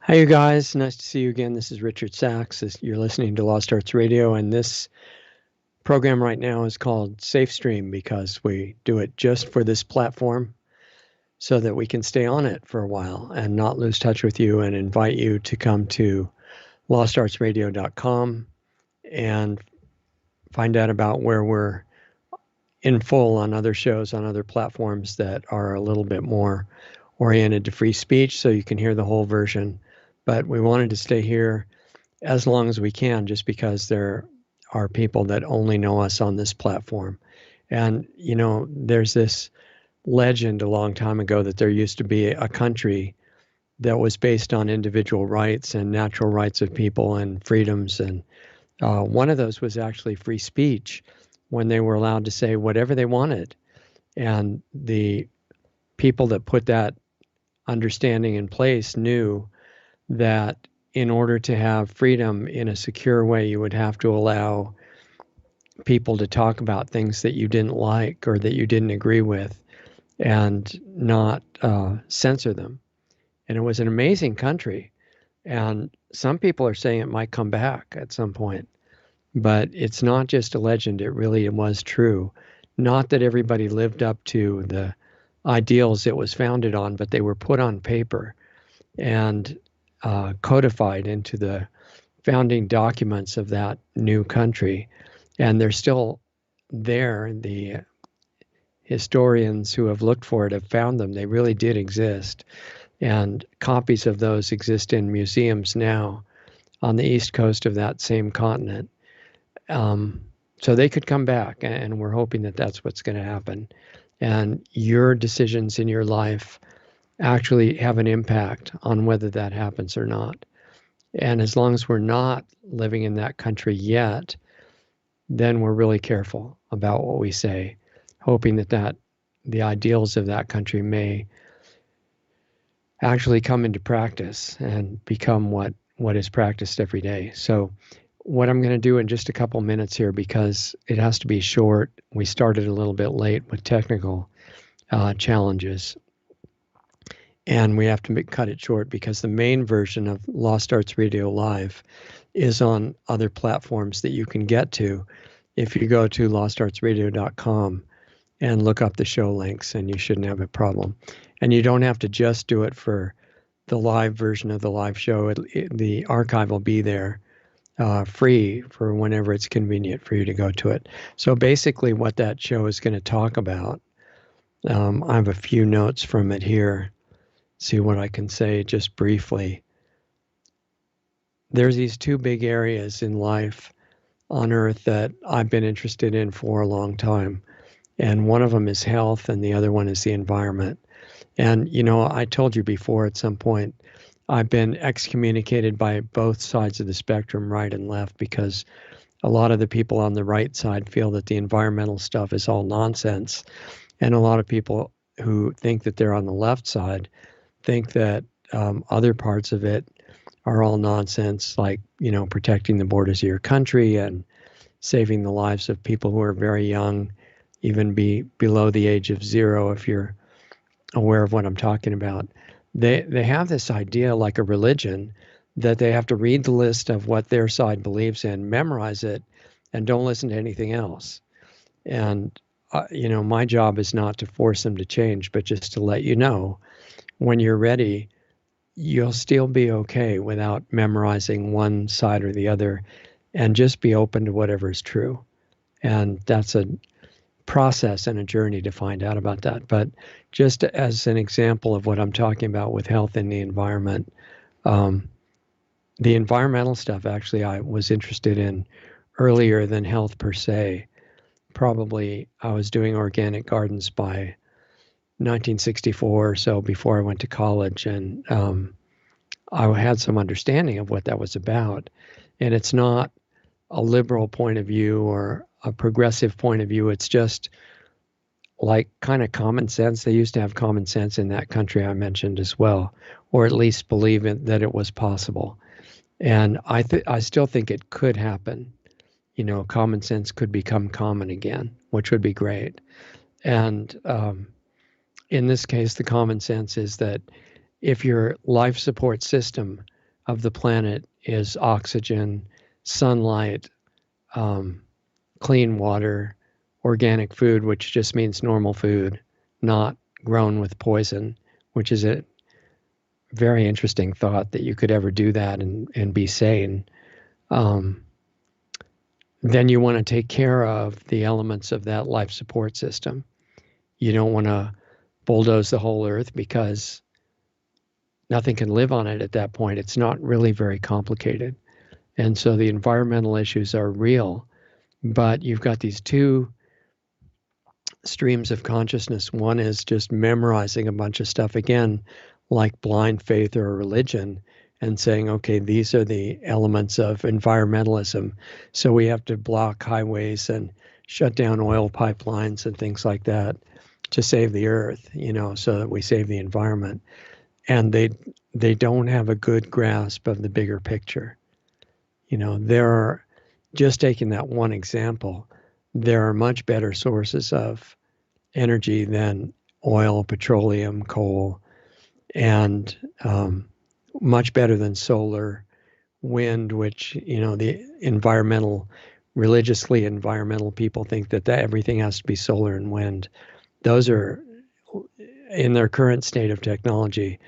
Hi, you guys. Nice to see you again. This is Richard Sachs. You're listening to Lost Arts Radio, and this program right now is called Safe Stream because we do it just for this platform so that we can stay on it for a while and not lose touch with you, and invite you to come to lostartsradio.com and find out about where we're in full on other shows on other platforms that are a little bit more oriented to free speech, so you can hear the whole version. But we wanted to stay here as long as we can, just because there are people that only know us on this platform. And, there's this legend a long time ago that there used to be a country that was based on individual rights and natural rights of people and freedoms. And one of those was actually free speech, when they were allowed to say whatever they wanted. And the people that put that understanding in place knew that in order to have freedom in a secure way, you would have to allow people to talk about things that you didn't like or that you didn't agree with, and not censor them. And it was an amazing country. And some people are saying it might come back at some point. But it's not just a legend. It really was true. Not that everybody lived up to the ideals it was founded on, but they were put on paper and codified into the founding documents of that new country. And they're still there. The historians who have looked for it have found them. They really did exist. And copies of those exist in museums now on the east coast of that same continent. So they could come back, and we're hoping that that's what's going to happen. And your decisions in your life actually have an impact on whether that happens or not. And as long as we're not living in that country yet, then we're really careful about what we say, hoping that the ideals of that country may actually come into practice and become what is practiced every day. So what I'm going to do in just a couple minutes here, because it has to be short. We started a little bit late with technical challenges, and we have to cut it short because the main version of Lost Arts Radio Live is on other platforms that you can get to if you go to lostartsradio.com and look up the show links, and you shouldn't have a problem. And you don't have to just do it for the live version of the live show. The archive will be there free for whenever it's convenient for you to go to it. So basically what that show is going to talk about, I have a few notes from it here. See what I can say just briefly. There's these two big areas in life on Earth that I've been interested in for a long time. And one of them is health, and the other one is the environment. And, I told you before at some point, I've been excommunicated by both sides of the spectrum, right and left, because a lot of the people on the right side feel that the environmental stuff is all nonsense. And a lot of people who think that they're on the left side think that other parts of it are all nonsense, like, protecting the borders of your country and saving the lives of people who are very young, even below the age of 0, if you're aware of what I'm talking about. They have this idea, like a religion, that they have to read the list of what their side believes in, memorize it, and don't listen to anything else. And, my job is not to force them to change, but just to let you know, when you're ready, you'll still be okay without memorizing one side or the other, and just be open to whatever is true. And that's a process and a journey to find out about that. But just as an example of what I'm talking about with health and the environment, the environmental stuff actually I was interested in earlier than health per se. Probably I was doing organic gardens by 1964 or so, before I went to college, and I had some understanding of what that was about. And it's not a liberal point of view or a progressive point of view. It's just like kind of common sense. They used to have common sense in that country I mentioned as well, or at least believe that it was possible. And I still think it could happen. Common sense could become common again, which would be great. And in this case, the common sense is that if your life support system of the planet is oxygen, sunlight, clean water, organic food, which just means normal food, not grown with poison, which is a very interesting thought that you could ever do that and be sane. Then you want to take care of the elements of that life support system. You don't want to bulldoze the whole earth because nothing can live on it at that point. It's not really very complicated. And so the environmental issues are real, but you've got these two streams of consciousness. One is just memorizing a bunch of stuff, again, like blind faith or religion, and saying, okay, these are the elements of environmentalism. So we have to block highways and shut down oil pipelines and things like that to save the earth, so that we save the environment. And they don't have a good grasp of the bigger picture. There are, just taking that one example, there are much better sources of energy than oil, petroleum, coal, and much better than solar, wind, which, the religiously environmental people think that everything has to be solar and wind. Those are, in their current state of technology,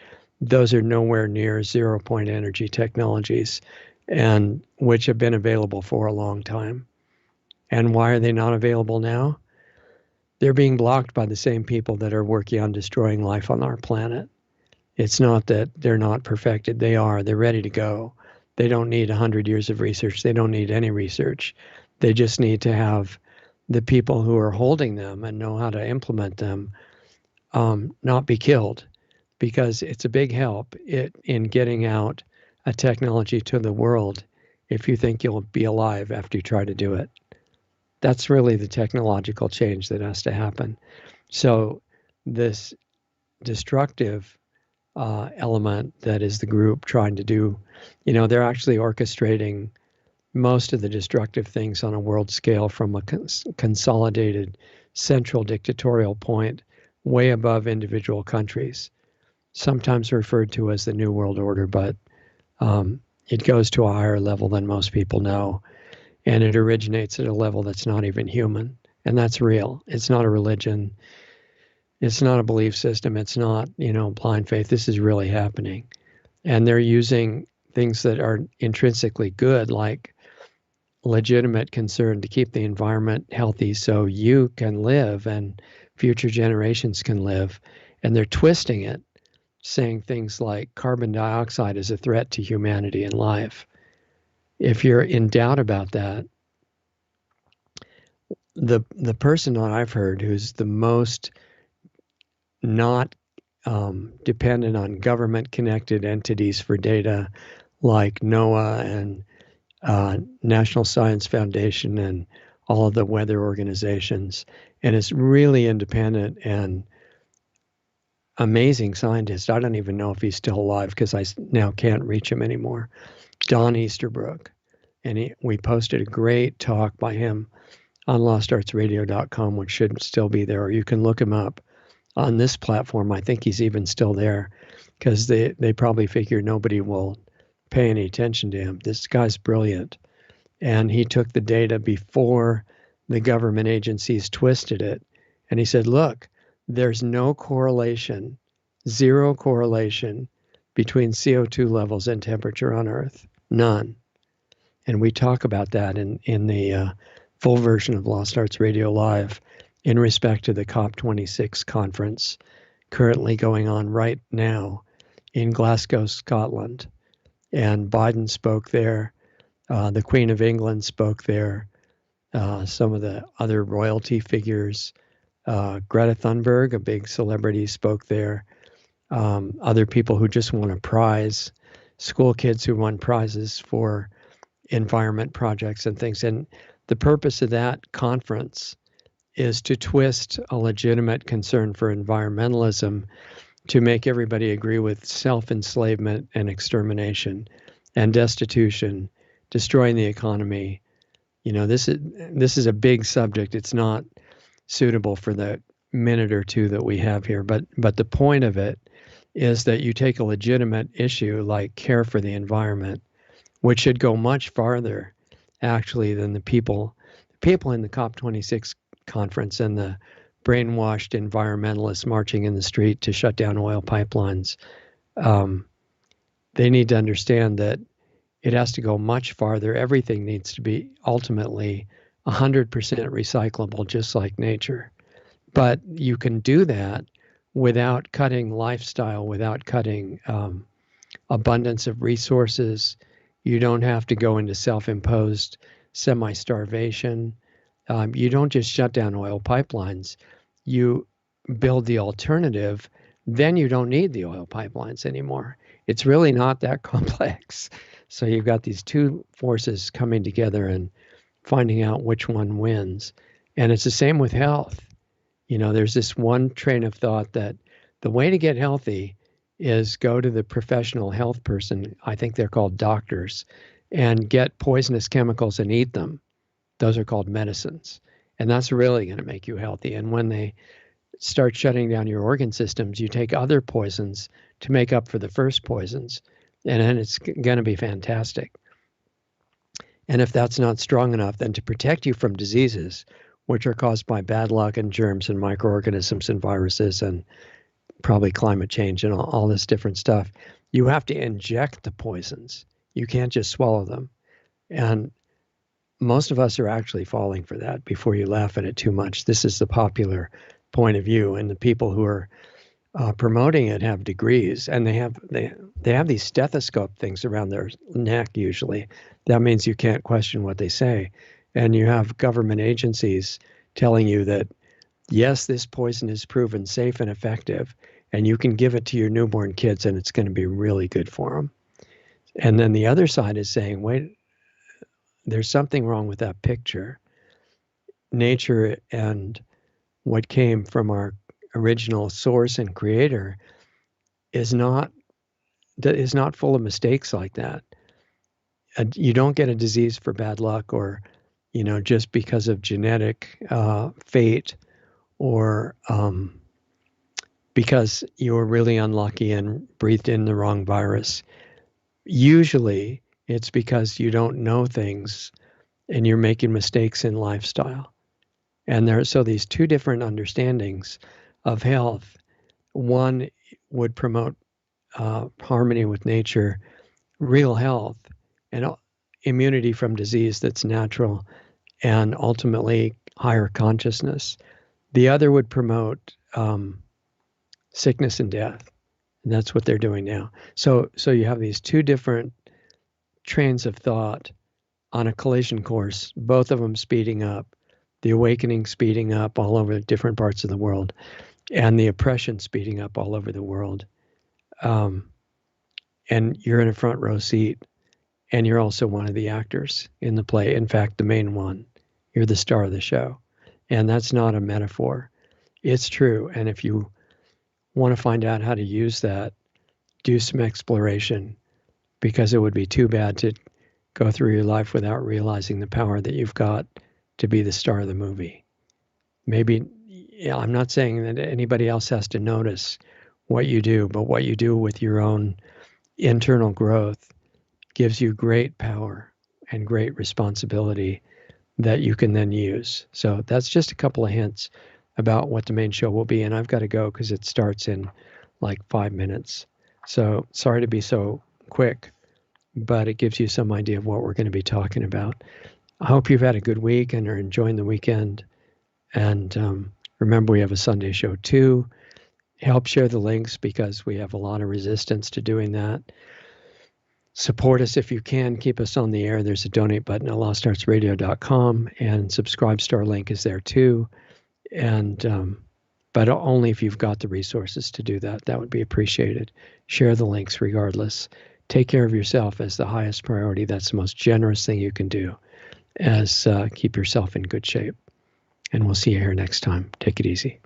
those are nowhere near zero-point energy technologies, and which have been available for a long time. And why are they not available now? They're being blocked by the same people that are working on destroying life on our planet. It's not that they're not perfected. They are. They're ready to go. They don't need 100 years of research. They don't need any research. They just need to have the people who are holding them and know how to implement them not be killed, because it's a big help in getting out a technology to the world if you think you'll be alive after you try to do it. That's really the technological change that has to happen. So this destructive element that is the group trying to do, they're actually orchestrating most of the destructive things on a world scale from a consolidated central dictatorial point way above individual countries, sometimes referred to as the New World Order, but it goes to a higher level than most people know. And it originates at a level that's not even human. And that's real. It's not a religion. It's not a belief system. It's not, blind faith. This is really happening. And they're using things that are intrinsically good, like legitimate concern to keep the environment healthy so you can live and future generations can live. And they're twisting it, saying things like carbon dioxide is a threat to humanity and life. If you're in doubt about that, the person that I've heard who's the most not dependent on government-connected entities for data, like NOAA and National Science Foundation and all of the weather organizations, and is really independent and amazing scientist. I don't even know if he's still alive because I now can't reach him anymore. Don Easterbrook. And we posted a great talk by him on lostartsradio.com, which should still be there, or you can look him up on this platform. I think he's even still there because they probably figure nobody will pay any attention to him. This guy's brilliant. And he took the data before the government agencies twisted it. And he said, look, there's no correlation, zero correlation between CO2 levels and temperature on Earth. None. And we talk about that in the full version of Lost Arts Radio Live in respect to the COP26 conference currently going on right now in Glasgow, Scotland. And Biden spoke there. The Queen of England spoke there. Some of the other royalty figures. Greta Thunberg, a big celebrity, spoke there. Other people who just won a prize. School kids who won prizes for environment projects and things. And the purpose of that conference is to twist a legitimate concern for environmentalism to make everybody agree with self-enslavement and extermination and destitution, destroying the economy. This is a big subject. It's not suitable for the minute or two that we have here. But the point of it is that you take a legitimate issue like care for the environment, which should go much farther, actually, than the people in the COP26 conference and the brainwashed environmentalists marching in the street to shut down oil pipelines. They need to understand that it has to go much farther. Everything needs to be ultimately 100% recyclable, just like nature. But you can do that without cutting lifestyle, without cutting abundance of resources. You don't have to go into self-imposed semi-starvation. You don't just shut down oil pipelines. You build the alternative. Then you don't need the oil pipelines anymore. It's really not that complex. So you've got these two forces coming together and finding out which one wins. And it's the same with health. There's this one train of thought that the way to get healthy is go to the professional health person, I think they're called doctors, and get poisonous chemicals and eat them. Those are called medicines. And that's really going to make you healthy. And when they start shutting down your organ systems, you take other poisons to make up for the first poisons. And then it's going to be fantastic. And if that's not strong enough, then to protect you from diseases, which are caused by bad luck and germs and microorganisms and viruses and probably climate change and all this different stuff, you have to inject the poisons. You can't just swallow them. And most of us are actually falling for that before you laugh at it too much. This is the popular point of view, and the people who are promoting it have degrees, and they have these stethoscope things around their neck usually. That means you can't question what they say. And you have government agencies telling you that, yes, this poison is proven safe and effective, and you can give it to your newborn kids and it's going to be really good for them. And then the other side is saying, wait, there's something wrong with that picture. Nature and what came from our original source and creator is not full of mistakes like that. You don't get a disease for bad luck or just because of genetic fate or because you were really unlucky and breathed in the wrong virus. Usually it's because you don't know things and you're making mistakes in lifestyle. And so these two different understandings of health. One would promote harmony with nature, real health, and immunity from disease that's natural, and ultimately higher consciousness. The other would promote sickness and death, and that's what they're doing now. So you have these two different trains of thought on a collision course, both of them speeding up, the awakening speeding up all over different parts of the world, and the oppression speeding up all over the world. And you're in a front row seat, and you're also one of the actors in the play. In fact, the main one. You're the star of the show. And that's not a metaphor. It's true. And if you want to find out how to use that, do some exploration, because it would be too bad to go through your life without realizing the power that you've got to be the star of the movie. Maybe, I'm not saying that anybody else has to notice what you do, but what you do with your own internal growth gives you great power and great responsibility that you can then use. So that's just a couple of hints about what the main show will be. And I've got to go because it starts in like 5 minutes. So sorry to be so quick, but it gives you some idea of what we're going to be talking about. I hope you've had a good week and are enjoying the weekend. And remember, we have a Sunday show too. Help share the links because we have a lot of resistance to doing that. Support us if you can. Keep us on the air. There's a donate button at lostartsradio.com, and Subscribe Star link is there too. And but only if you've got the resources to do that. That would be appreciated. Share the links regardless. Take care of yourself as the highest priority. That's the most generous thing you can do, as keep yourself in good shape. And we'll see you here next time. Take it easy.